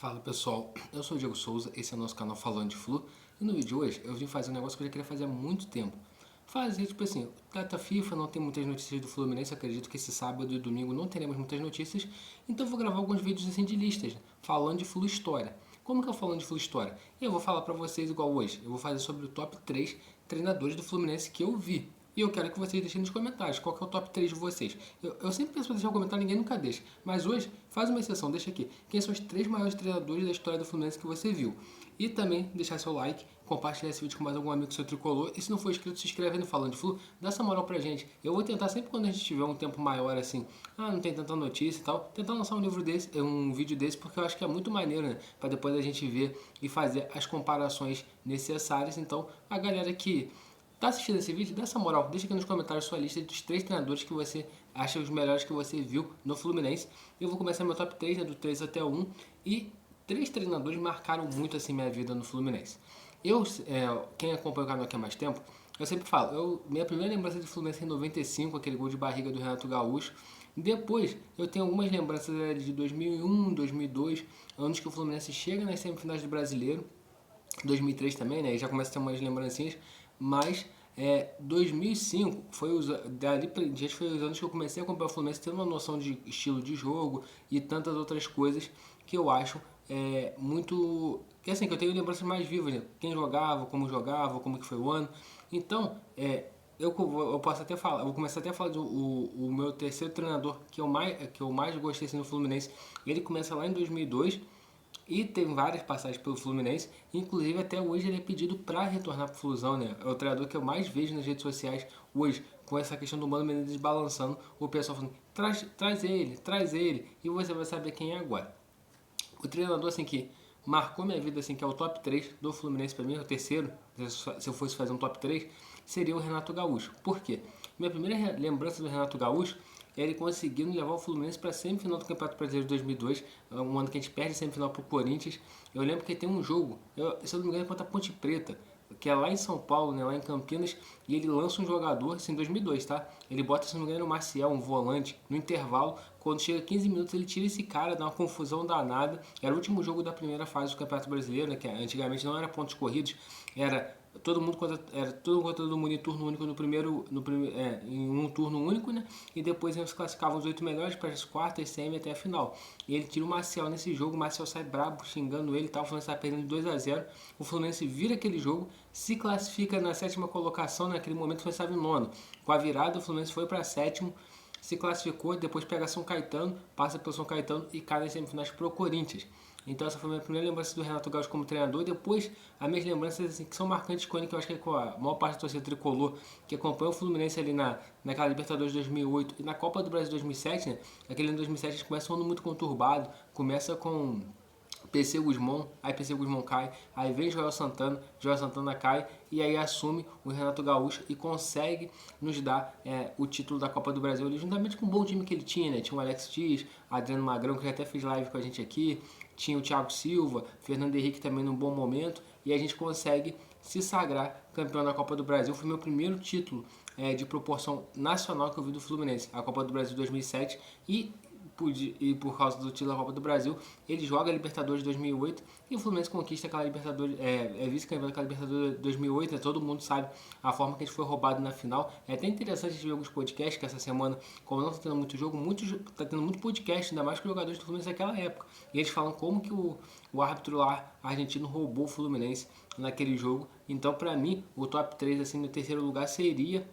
Fala pessoal, eu sou o Diego Souza, esse é o nosso canal Falando de Flu e no vídeo de hoje eu vim fazer um negócio que eu já queria fazer há muito tempo. Fazer, tipo assim, data FIFA, não tem muitas notícias do Fluminense, eu acredito que esse sábado e domingo não teremos muitas notícias, então eu vou gravar alguns vídeos assim de listas, falando de Flu História. Como que eu falando de Flu História? Eu vou falar pra vocês igual hoje, eu vou fazer sobre o top 3 treinadores do Fluminense que eu vi. E eu quero que vocês deixem nos comentários qual que é o top 3 de vocês. Eu sempre penso pra deixar um comentário, ninguém nunca deixa. Mas hoje, faz uma exceção, deixa aqui. Quem são os 3 maiores treinadores da história do Fluminense que você viu? E também deixar seu like, compartilhar esse vídeo com mais algum amigo seu tricolor. E se não for inscrito, se inscreve aí no Falando de Flu, dá essa moral pra gente. Eu vou tentar sempre quando a gente tiver um tempo maior assim, não tem tanta notícia e tal, tentar lançar um vídeo desse, porque eu acho que é muito maneiro, né? Pra depois a gente ver e fazer as comparações necessárias. Então, a galera que tá assistindo esse vídeo, dá essa moral, deixa aqui nos comentários sua lista dos 3 treinadores que você acha os melhores que você viu no Fluminense. Eu vou começar meu top 3, né, do 3 até o 1, e 3 treinadores marcaram muito assim minha vida no Fluminense. Quem acompanha o canal aqui há mais tempo, eu sempre falo, minha primeira lembrança de Fluminense é em 95, aquele gol de barriga do Renato Gaúcho. Depois, eu tenho algumas lembranças de 2001, 2002, anos que o Fluminense chega nas semifinais do Brasileiro. 2003 também, né? Já começa a ter umas lembrancinhas, mas 2005 foi dali pra diante foi os anos que eu comecei a acompanhar o Fluminense, tendo uma noção de estilo de jogo e tantas outras coisas que eu acho muito, que assim, que eu tenho lembranças mais vivas, né? Quem jogava, como que foi o ano. Então, eu posso até falar, eu vou começar até a falar o meu terceiro treinador que eu mais gostei assim, no Fluminense. Ele começa lá em 2002 e tem várias passagens pelo Fluminense, inclusive até hoje ele é pedido para retornar para o Flusão, né? É o treinador que eu mais vejo nas redes sociais hoje, com essa questão do Mano Menezes balançando, o pessoal falando, traz ele, e você vai saber quem é agora. O treinador assim que marcou minha vida, assim, que é o top 3 do Fluminense para mim, o terceiro, se eu fosse fazer um top 3 seria o Renato Gaúcho. Por quê? Minha primeira lembrança do Renato Gaúcho é ele conseguindo levar o Fluminense para a semifinal do Campeonato Brasileiro de 2002, um ano que a gente perde a semifinal para o Corinthians. Eu lembro que tem um jogo, se eu não me engano, é contra a Ponte Preta, que é lá em São Paulo, né, lá em Campinas, e ele lança um jogador, isso em 2002, tá? Ele bota, se não me engano, o Maciel, um volante, no intervalo, quando chega 15 minutos ele tira esse cara, dá uma confusão danada. Era o último jogo da primeira fase do Campeonato Brasileiro, né, que antigamente não era pontos corridos, era todo mundo contra todo mundo em turno único em um turno único, né? E depois eles classificavam os 8 melhores para as quartas, semi até a final. E ele tira o Marcel nesse jogo, o Marcel sai brabo, xingando ele e tal, o Fluminense está perdendo 2-0. O Fluminense vira aquele jogo, se classifica na sétima colocação, naquele momento o Fluminense estava em nono. Com a virada, o Fluminense foi para sétimo, se classificou, depois pega São Caetano, passa pelo São Caetano e cai nas semifinais pro Corinthians. Então essa foi a minha primeira lembrança do Renato Gaúcho como treinador. Depois, as minhas lembranças assim, que são marcantes com ele, que eu acho que é com a maior parte da torcida tricolor, que acompanha o Fluminense ali naquela Libertadores de 2008 e na Copa do Brasil de 2007, né? Aquele ano de 2007 a gente começa um ano muito conturbado, começa com PC Guzmão, aí PC Guzmão cai, aí vem Joel Santana cai, e aí assume o Renato Gaúcho e consegue nos dar o título da Copa do Brasil, ali, juntamente com o bom time que ele tinha, né? Tinha o Alex Dias, Adriano Magrão, que já até fez live com a gente aqui, tinha o Thiago Silva, Fernando Henrique também num bom momento, e a gente consegue se sagrar campeão da Copa do Brasil. Foi meu primeiro título de proporção nacional que eu vi do Fluminense, a Copa do Brasil 2007, e por causa do título da Copa do Brasil, ele joga a Libertadores de 2008 e o Fluminense conquista aquela Libertadores, vice-campeão daquela Libertadores de 2008, né? Todo mundo sabe a forma que a gente foi roubado na final. É até interessante a gente ver alguns podcasts, que essa semana, como não está tendo muito jogo, está tendo muito podcast, ainda mais com os jogadores do Fluminense naquela época. E eles falam como que o árbitro lá argentino roubou o Fluminense naquele jogo. Então, para mim, o top 3 assim, no terceiro lugar seria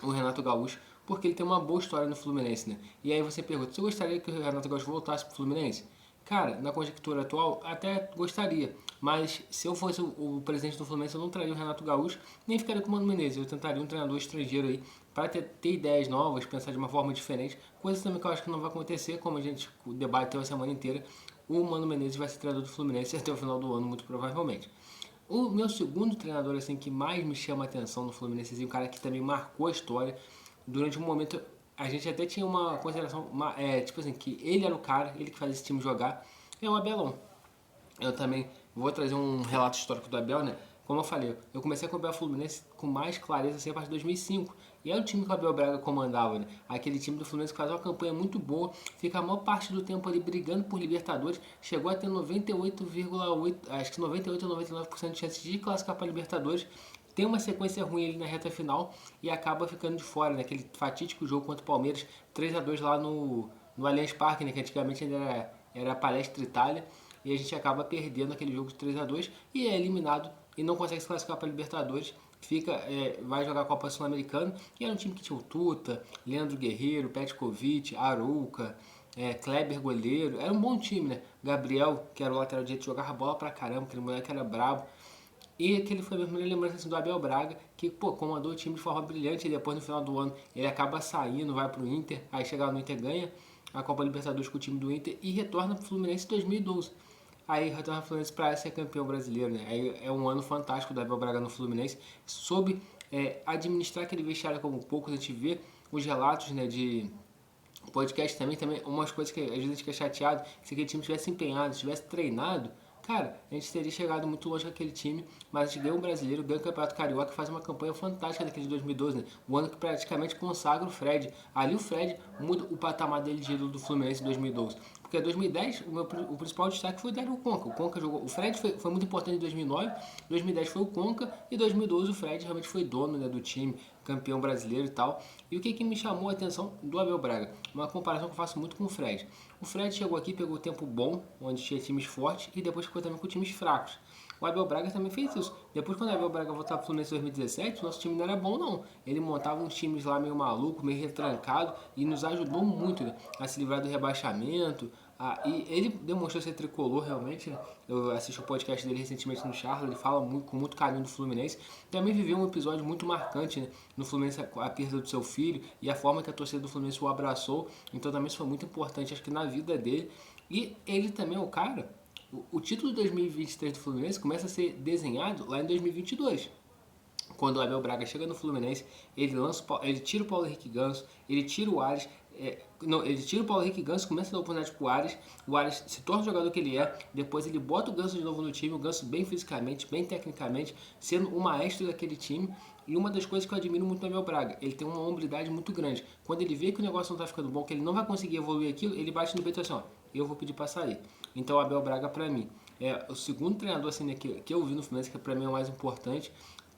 o Renato Gaúcho, porque ele tem uma boa história no Fluminense, né? E aí você pergunta, você gostaria que o Renato Gaúcho voltasse pro Fluminense? Cara, na conjectura atual, até gostaria, mas se eu fosse o presidente do Fluminense, eu não traria o Renato Gaúcho, nem ficaria com o Mano Menezes, eu tentaria um treinador estrangeiro aí, para ter ideias novas, pensar de uma forma diferente, coisa também que eu acho que não vai acontecer, como a gente debateu a semana inteira, o Mano Menezes vai ser treinador do Fluminense até o final do ano, muito provavelmente. O meu segundo treinador assim que mais me chama a atenção no Fluminense, um cara que também marcou a história, durante um momento a gente até tinha uma consideração, tipo assim, que ele era o cara, ele que fazia esse time jogar, é o Abelão. Eu também vou trazer um relato histórico do Abel, né? como eu falei, eu comecei a acompanhar o Fluminense com mais clareza assim, a partir de 2005. E é o time que o Abel Braga comandava, né? Aquele time do Fluminense que faz uma campanha muito boa, fica a maior parte do tempo ali brigando por Libertadores, chegou a ter 98,8, acho que 98 ou 99% de chances de classificar para Libertadores. Tem uma sequência ruim ali na reta final e acaba ficando de fora, né? Aquele fatídico jogo contra o Palmeiras, 3-2 lá no Allianz Parque, né? Que antigamente ainda era a Palestra Itália. E a gente acaba perdendo aquele jogo de 3-2 e é eliminado e não consegue se classificar para Libertadores. Vai jogar a Copa Sul-Americana e era um time que tinha o Tuta, Leandro Guerreiro, Petkovic, Arouca, Kleber goleiro, era um bom time, né? Gabriel, que era o lateral direito, jogava bola pra caramba, aquele moleque era brabo. E aquele foi a minha primeira lembrança assim, do Abel Braga, que comandou o time de forma brilhante, e depois no final do ano ele acaba saindo, vai pro Inter, aí chega no Inter, ganha a Copa Libertadores com o time do Inter e retorna pro Fluminense em 2012. Aí retorna pro Fluminense para ser campeão brasileiro, né? Aí é um ano fantástico do Abel Braga no Fluminense, soube administrar aquele vestiário como poucos. A gente vê os relatos, né, de podcast também, umas coisas que às vezes a gente fica chateado, se aquele time tivesse empenhado, tivesse treinado, cara, a gente teria chegado muito longe com aquele time, mas a gente ganha um brasileiro, ganha o Campeonato Carioca e faz uma campanha fantástica daquele de 2012, né? O ano que praticamente consagra o Fred. Ali o Fred muda o patamar dele de ídolo do Fluminense em 2012. Porque em 2010, o principal destaque foi o Dario Conca. O Conca jogou. O Fred foi muito importante em 2009, 2010 foi o Conca e 2012 o Fred realmente foi dono, né, do time, campeão brasileiro e tal. E o que me chamou a atenção do Abel Braga? Uma comparação que eu faço muito com o Fred. O Fred chegou aqui, pegou o tempo bom, onde tinha times fortes, e depois ficou também com times fracos. O Abel Braga também fez isso. Depois, quando o Abel Braga voltava para o Fluminense em 2017, nosso time não era bom, não. Ele montava uns times lá meio maluco, meio retrancado, e nos ajudou muito, né, a se livrar do rebaixamento. E ele demonstrou ser tricolor realmente, né? Eu assisti o podcast dele recentemente no Charla, ele fala com muito carinho do Fluminense. Também viveu um episódio muito marcante, né, no Fluminense, a perda do seu filho e a forma que a torcida do Fluminense o abraçou. Então também isso foi muito importante, acho que na vida dele. E ele também é o cara. O título de 2023 do Fluminense começa a ser desenhado lá em 2022. Quando o Abel Braga chega no Fluminense, ele tira o Paulo Henrique Ganso, ele tira o Ares, ele tira o Paulo Henrique Ganso, começa a dar oportunidade pro Ares, o Ares se torna o jogador que ele é, depois ele bota o Ganso de novo no time, o Ganso bem fisicamente, bem tecnicamente, sendo o maestro daquele time. E uma das coisas que eu admiro muito no Abel Braga, ele tem uma hombridade muito grande. Quando ele vê que o negócio não está ficando bom, que ele não vai conseguir evoluir aquilo, ele bate no peito assim, ó, eu vou pedir para sair. Então o Abel Braga, para mim, é o segundo treinador assim, né, que eu vi no Fluminense, que para mim é o mais importante,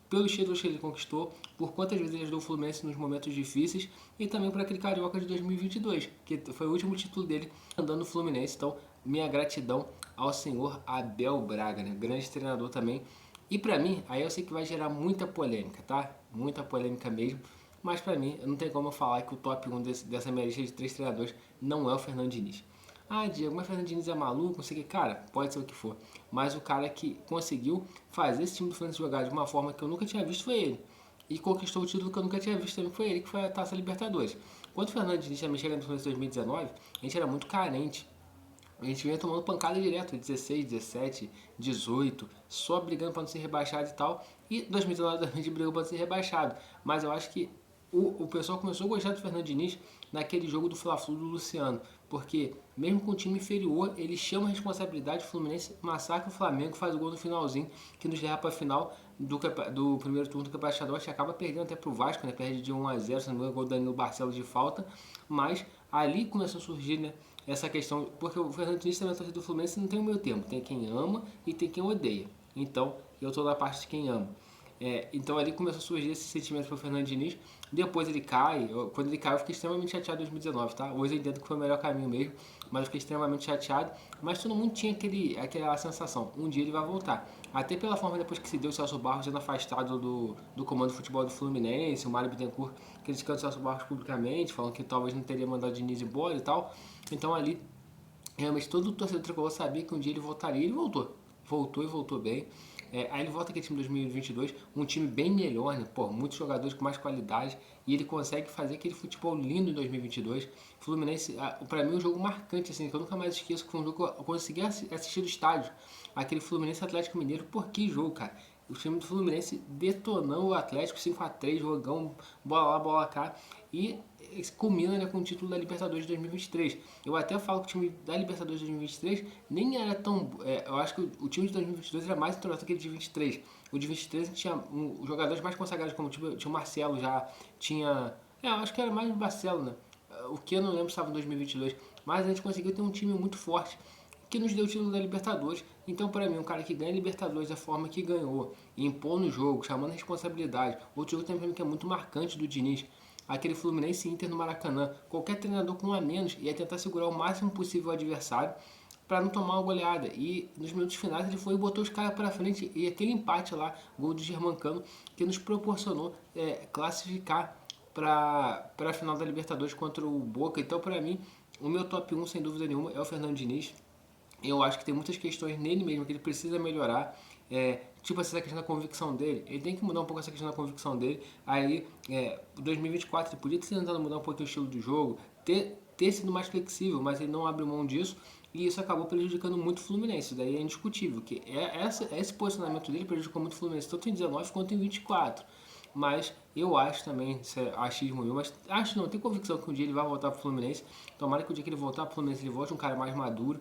pelos títulos que ele conquistou, por quantas vezes ele ajudou o Fluminense nos momentos difíceis e também por aquele Carioca de 2022, que foi o último título dele andando no Fluminense. Então, minha gratidão ao senhor Abel Braga, né? Grande treinador também. E pra mim, aí eu sei que vai gerar muita polêmica, tá? Muita polêmica mesmo. Mas pra mim, não tem como eu falar que o top 1 dessa minha lista de 3 treinadores não é o Fernando Diniz. Ah, Diego, mas o Fernando Diniz é maluco, não sei o que. Cara, pode ser o que for. Mas o cara que conseguiu fazer esse time do Fluminense jogar de uma forma que eu nunca tinha visto foi ele. E conquistou o título que eu nunca tinha visto também foi ele, que foi a Taça Libertadores. Quando o Fernando Diniz também chega no Fluminense em 2019, a gente era muito carente. A gente vinha tomando pancada direto, 16, 17, 18, só brigando para não ser rebaixado e tal. E 2019 a gente brigou para não ser rebaixado. Mas eu acho que o pessoal começou a gostar do Fernando Diniz naquele jogo do Fla-Flu do Luciano. Porque mesmo com o time inferior, ele chama a responsabilidade, o Fluminense massacra o Flamengo, faz o gol no finalzinho, que nos leva para a final do primeiro turno do Campeonato Estadual. A gente acaba perdendo até para o Vasco, né? Perde de 1-0, se não me engano, gol do Danilo Barcelos de falta. Mas ali começou a surgir, né, essa questão, porque o Fernando Diniz também, a torcida do Fluminense, não tem o meu tempo, tem quem ama e tem quem odeia. Então, eu estou na parte de quem ama. Então ali começou a surgir esse sentimento para o Fernando Diniz. Depois ele cai, quando ele cai eu fiquei extremamente chateado em 2019, tá? Hoje eu entendo que foi o melhor caminho mesmo, mas eu fiquei extremamente chateado. Mas todo mundo tinha aquela sensação, um dia ele vai voltar. Até pela forma depois que se deu o Celso Barros sendo afastado do comando de futebol do Fluminense, o Mário Bittencourt criticando o Celso Barros publicamente, falando que talvez não teria mandado o Diniz embora e tal. Então ali, realmente todo o torcedor tricolor sabia que um dia ele voltaria e ele voltou. Voltou e voltou bem. Aí ele volta aqui time 2022, um time bem melhor, né? Pô, muitos jogadores com mais qualidade, e ele consegue fazer aquele futebol lindo em 2022. Fluminense, pra mim, um jogo marcante, assim, que eu nunca mais esqueço, que foi um jogo que eu consegui assistir do estádio. Aquele Fluminense Atlético Mineiro, por que jogo, cara? o time do Fluminense detonando o Atlético 5-3, jogão, bola lá, bola cá, e culmina, né, com o título da Libertadores de 2023. Eu até falo que o time da Libertadores de 2023 nem era tão... eu acho que o time de 2022 era mais entrosado que o de 23. O de 23 tinha jogadores mais consagrados, como tinha o Marcelo já, tinha... eu acho que era mais o Marcelo, né? O que eu não lembro se estava em 2022. Mas a gente conseguiu ter um time muito forte que nos deu o título da Libertadores. Então, para mim, um cara que ganha a Libertadores da forma que ganhou, impor no jogo, chamando a responsabilidade. Outro jogo também que é muito marcante do Diniz, aquele Fluminense Inter no Maracanã. Qualquer treinador com um a menos ia tentar segurar o máximo possível o adversário para não tomar uma goleada. E nos minutos finais ele foi e botou os caras para frente. E aquele empate lá, gol do Germancano, que nos proporcionou classificar para a final da Libertadores contra o Boca. Então, para mim, o meu top 1, sem dúvida nenhuma, é o Fernando Diniz. Eu acho que tem muitas questões nele mesmo que ele precisa melhorar. Tipo essa questão da convicção dele, ele tem que mudar um pouco essa questão da convicção dele. Aí, 2024, ele podia ter tentado mudar um pouco o estilo do jogo, ter sido mais flexível, mas ele não abre mão disso. E isso acabou prejudicando muito o Fluminense. Isso daí é indiscutível, que esse posicionamento dele prejudicou muito o Fluminense, tanto em 19 quanto em 24. Mas eu acho também, isso é achismo meu, mas acho não, tenho convicção que um dia ele vai voltar pro Fluminense. Tomara que o dia que ele voltar pro Fluminense ele volte um cara mais maduro,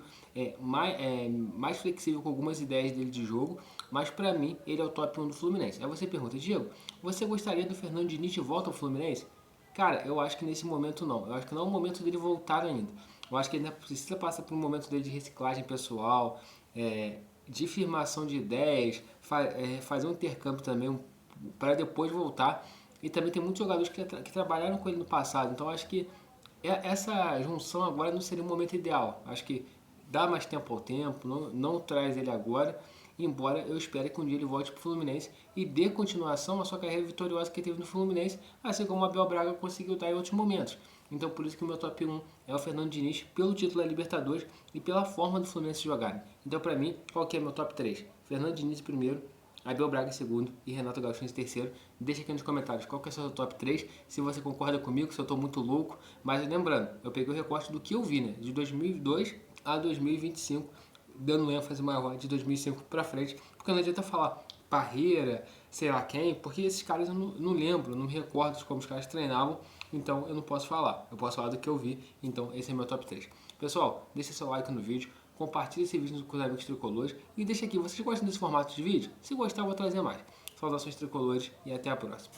mais flexível com algumas ideias dele de jogo. Mas pra mim, ele é o top 1 do Fluminense. Aí você pergunta, Diego, você gostaria do Fernando Diniz de volta ao Fluminense? Cara, eu acho que nesse momento não. Eu acho que não é o momento dele voltar ainda. Eu acho que ele ainda precisa passar por um momento dele de reciclagem pessoal, de firmação de ideias, fazer um intercâmbio também, para depois voltar. E também tem muitos jogadores que trabalharam com ele no passado. Então acho que essa junção agora não seria o momento ideal. Acho que dá mais tempo ao tempo, não traz ele agora. Embora eu espere que um dia ele volte para o Fluminense e dê continuação à sua carreira vitoriosa que teve no Fluminense, assim como o Abel Braga conseguiu dar em outros momentos. Então por isso que o meu top 1 é o Fernando Diniz, pelo título da Libertadores e pela forma do Fluminense jogar. Então para mim, qual que é meu top 3? Fernando Diniz em primeiro, Abel Braga em segundo e Renato Gaúcho em terceiro. Deixa aqui nos comentários qual que é o seu top 3, se você concorda comigo, se eu estou muito louco. Mas lembrando, eu peguei o recorte do que eu vi, né? De 2002 a 2025, dando ênfase maior de 2005 para frente, porque não adianta falar Parreira, sei lá quem, porque esses caras eu não lembro, não me recordo de como os caras treinavam, então eu não posso falar. Eu posso falar do que eu vi, então esse é meu top 3. Pessoal, deixa seu like no vídeo, compartilhe esse vídeo com os amigos tricolores e deixa aqui, vocês gostam desse formato de vídeo? Se gostar, eu vou trazer mais. Saudações tricolores e até a próxima.